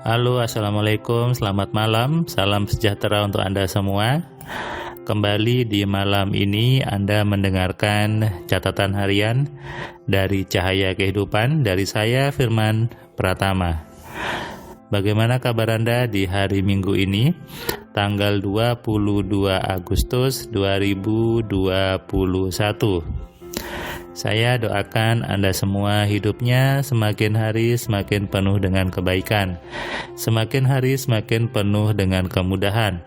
Halo, assalamualaikum, selamat malam, salam sejahtera untuk Anda semua. Kembali di malam ini Anda mendengarkan catatan harian dari Cahaya Kehidupan dari saya Firman Pratama. Bagaimana kabar Anda di hari Minggu ini, tanggal 22 Agustus 2021? Saya doakan Anda semua hidupnya semakin hari semakin penuh dengan kebaikan, semakin hari semakin penuh dengan kemudahan,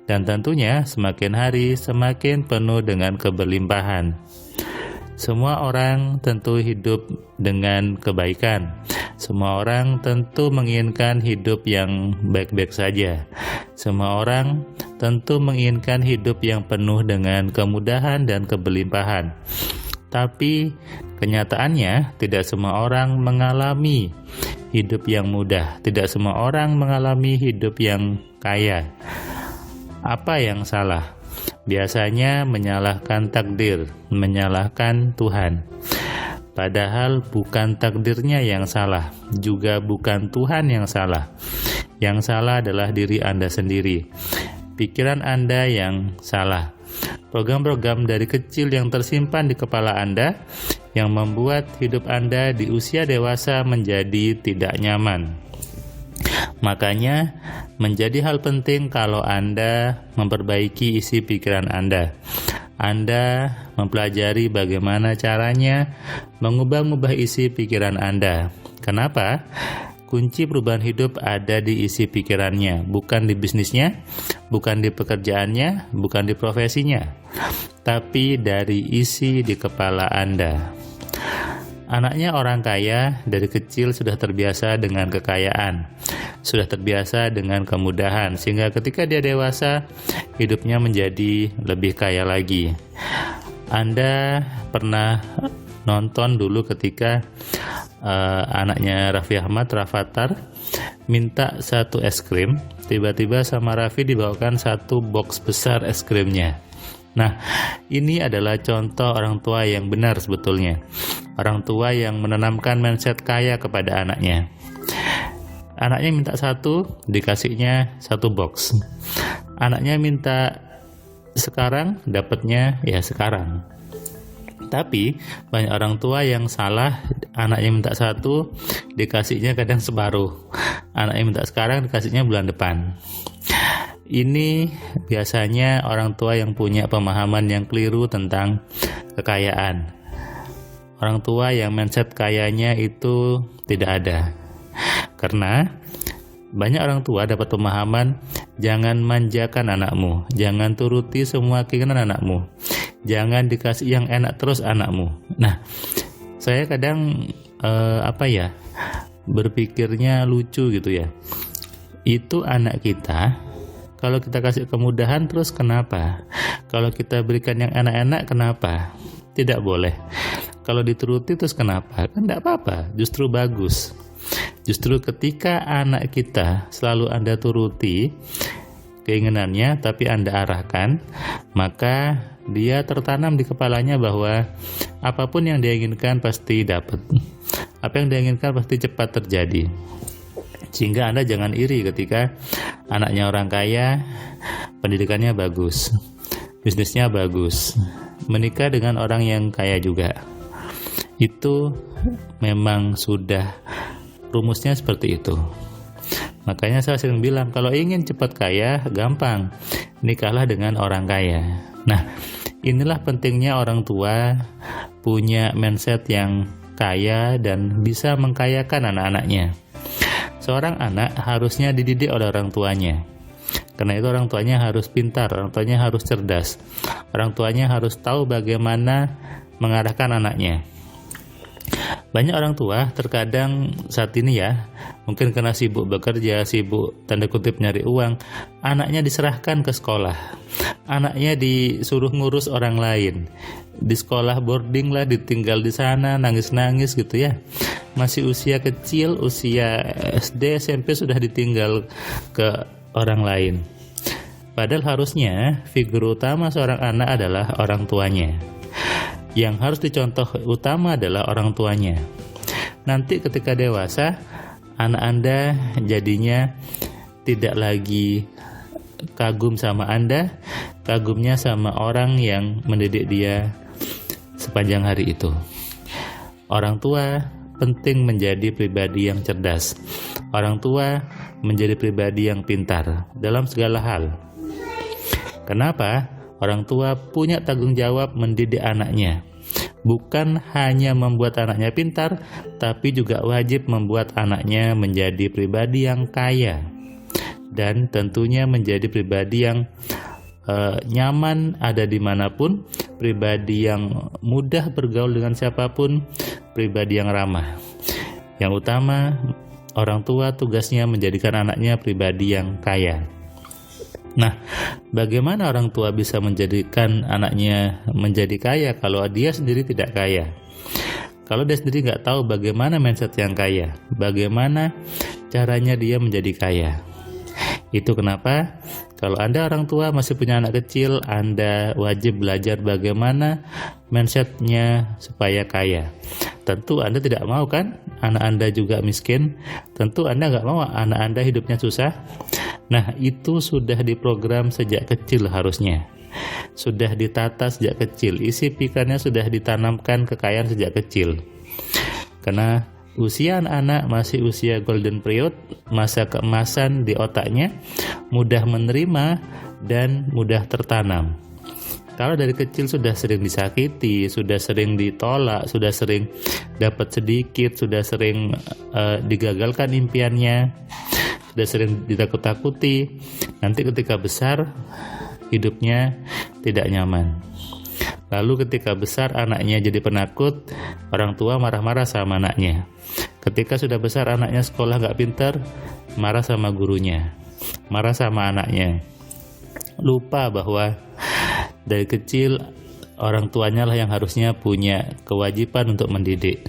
dan tentunya semakin hari semakin penuh dengan keberlimpahan. Semua orang tentu hidup dengan kebaikan. Semua orang tentu menginginkan hidup yang baik-baik saja. Semua orang tentu menginginkan hidup yang penuh dengan kemudahan dan keberlimpahan. Tapi kenyataannya tidak semua orang mengalami hidup yang mudah, tidak semua orang mengalami hidup yang kaya. Apa yang salah? Biasanya menyalahkan takdir, menyalahkan Tuhan. Padahal bukan takdirnya yang salah, juga bukan Tuhan yang salah. Yang salah adalah diri Anda sendiri, pikiran Anda yang salah. Program-program dari kecil yang tersimpan di kepala Anda yang membuat hidup Anda di usia dewasa menjadi tidak nyaman. Makanya menjadi hal penting kalau Anda memperbaiki isi pikiran Anda. Anda mempelajari bagaimana caranya mengubah-ubah isi pikiran Anda. Kenapa? Kunci perubahan hidup ada di isi pikirannya, bukan di bisnisnya, bukan di pekerjaannya, bukan di profesinya, tapi dari isi di kepala Anda. Anaknya orang kaya dari kecil sudah terbiasa dengan kekayaan, sudah terbiasa dengan kemudahan, sehingga ketika dia dewasa, hidupnya menjadi lebih kaya lagi. Anda pernah nonton dulu ketika anaknya Raffi Ahmad, Rafathar, minta satu es krim, tiba-tiba sama Raffi dibawakan satu box besar es krimnya. Nah, ini adalah contoh orang tua yang benar sebetulnya. Orang tua yang menanamkan mindset kaya kepada anaknya. Anaknya minta satu, dikasihnya satu box. Anaknya minta sekarang, dapatnya ya sekarang. Tapi banyak orang tua yang salah, anaknya minta satu, dikasihnya kadang separuh. Anaknya minta sekarang, dikasihnya bulan depan. Ini biasanya orang tua yang punya pemahaman yang keliru tentang kekayaan. Orang tua yang mindset kayanya itu tidak ada. Karena banyak orang tua dapat pemahaman, jangan manjakan anakmu, jangan turuti semua keinginan anakmu, jangan dikasih yang enak terus anakmu. Nah, saya kadang berpikirnya lucu gitu ya. Itu anak kita, kalau kita kasih kemudahan terus kenapa? Kalau kita berikan yang enak-enak kenapa? Tidak boleh. Kalau dituruti terus kenapa? Kan tidak apa-apa, justru bagus. Justru ketika anak kita selalu Anda turuti keinginannya tapi Anda arahkan, maka dia tertanam di kepalanya bahwa apapun yang dia inginkan pasti dapat. Apa yang dia inginkan pasti cepat terjadi. Sehingga Anda jangan iri ketika anaknya orang kaya, pendidikannya bagus, bisnisnya bagus, menikah dengan orang yang kaya juga. Itu memang sudah rumusnya seperti itu. Makanya saya sering bilang, kalau ingin cepat kaya, gampang, nikahlah dengan orang kaya. Nah, inilah pentingnya orang tua punya mindset yang kaya dan bisa mengkayakan anak-anaknya. Seorang anak harusnya dididik oleh orang tuanya. Karena itu orang tuanya harus pintar, orang tuanya harus cerdas. Orang tuanya harus tahu bagaimana mengarahkan anaknya. Banyak orang tua terkadang saat ini ya, mungkin karena sibuk bekerja, sibuk tanda kutip nyari uang, anaknya diserahkan ke sekolah. Anaknya disuruh ngurus orang lain. Di sekolah boarding lah, ditinggal di sana, nangis-nangis gitu ya. Masih usia kecil, usia SD, SMP sudah ditinggal ke orang lain. Padahal harusnya figur utama seorang anak adalah orang tuanya. Yang harus dicontoh utama adalah orang tuanya. Nanti ketika dewasa, anak Anda jadinya tidak lagi kagum sama Anda, kagumnya sama orang yang mendidik dia sepanjang hari itu. Orang tua penting menjadi pribadi yang cerdas. Orang tua menjadi pribadi yang pintar dalam segala hal. Kenapa? Orang tua punya tanggung jawab mendidik anaknya. Bukan hanya membuat anaknya pintar, tapi juga wajib membuat anaknya menjadi pribadi yang kaya. Dan tentunya menjadi pribadi yang nyaman ada dimanapun, pribadi yang mudah bergaul dengan siapapun, pribadi yang ramah. Yang utama, orang tua tugasnya menjadikan anaknya pribadi yang kaya. Nah, bagaimana orang tua bisa menjadikan anaknya menjadi kaya kalau dia sendiri tidak kaya? Kalau dia sendiri nggak tahu bagaimana mindset yang kaya, bagaimana caranya dia menjadi kaya. Itu kenapa kalau Anda orang tua masih punya anak kecil, Anda wajib belajar bagaimana mindsetnya supaya kaya. Tentu Anda tidak mau kan anak Anda juga miskin, tentu Anda nggak mau anak Anda hidupnya susah. Nah, itu sudah diprogram sejak kecil harusnya. Sudah ditata sejak kecil, isi pikirannya sudah ditanamkan kekayaan sejak kecil. Karena usia anak-anak masih usia golden period, masa keemasan di otaknya, mudah menerima dan mudah tertanam. Kalau dari kecil sudah sering disakiti, sudah sering ditolak, sudah sering dapat sedikit, sudah sering digagalkan impiannya, sudah sering ditakut-takuti, nanti ketika besar hidupnya tidak nyaman. Lalu ketika besar anaknya jadi penakut, orang tua marah-marah sama anaknya. Ketika sudah besar anaknya sekolah gak pintar, marah sama gurunya, marah sama anaknya. Lupa bahwa dari kecil orang tuanya lah yang harusnya punya kewajiban untuk mendidik.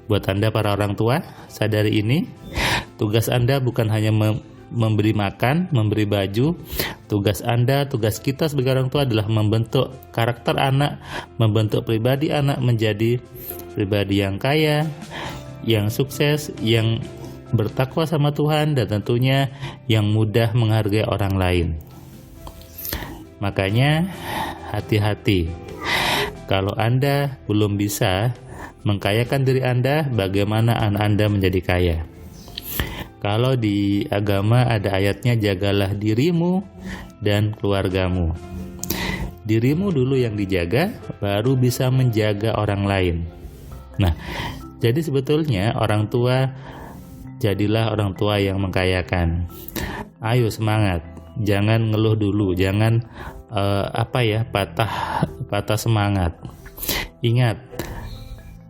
Buat Anda para orang tua, sadari ini, tugas Anda bukan hanya memberi makan, memberi baju. Tugas Anda, tugas kita sebagai orang tua adalah membentuk karakter anak, membentuk pribadi anak menjadi pribadi yang kaya, yang sukses, yang bertakwa sama Tuhan, dan tentunya yang mudah menghargai orang lain. Makanya hati-hati. Kalau Anda belum bisa mengkayakan diri Anda, bagaimana anak Anda menjadi kaya? Kalau di agama ada ayatnya, jagalah dirimu dan keluargamu. Dirimu dulu yang dijaga, baru bisa menjaga orang lain. Nah, jadi sebetulnya orang tua, jadilah orang tua yang mengkayakan. Ayo semangat, jangan ngeluh dulu, jangan patah semangat. Ingat,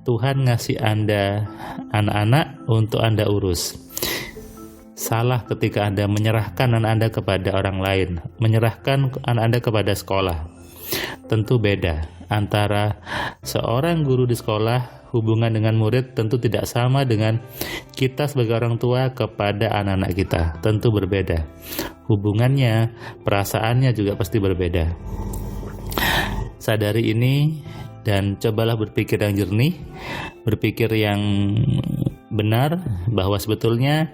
Tuhan ngasih Anda anak-anak untuk Anda urus. Salah ketika Anda menyerahkan anak Anda kepada orang lain, menyerahkan anak Anda kepada sekolah. Tentu beda antara seorang guru di sekolah, hubungan dengan murid tentu tidak sama dengan kita sebagai orang tua kepada anak-anak kita. Tentu berbeda. Hubungannya, perasaannya juga pasti berbeda. Sadari ini dan cobalah berpikir yang jernih, berpikir yang benar, bahwa sebetulnya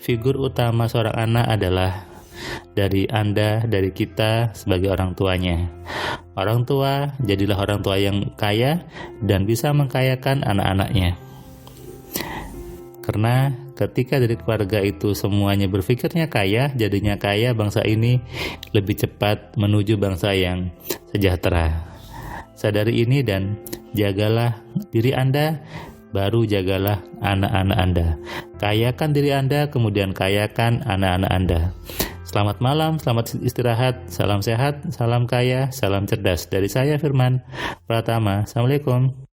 figur utama seorang anak adalah dari Anda, dari kita sebagai orang tuanya. Orang tua, jadilah orang tua yang kaya dan bisa mengkayakan anak-anaknya. Karena ketika dari keluarga itu semuanya berpikirnya kaya, jadinya kaya, bangsa ini lebih cepat menuju bangsa yang sejahtera. Sadari ini dan jagalah diri Anda, baru jagalah anak-anak Anda. Kayakan diri Anda, kemudian kayakan anak-anak Anda. Selamat malam, selamat istirahat, salam sehat, salam kaya, salam cerdas. Dari saya Firman Pratama. Assalamualaikum.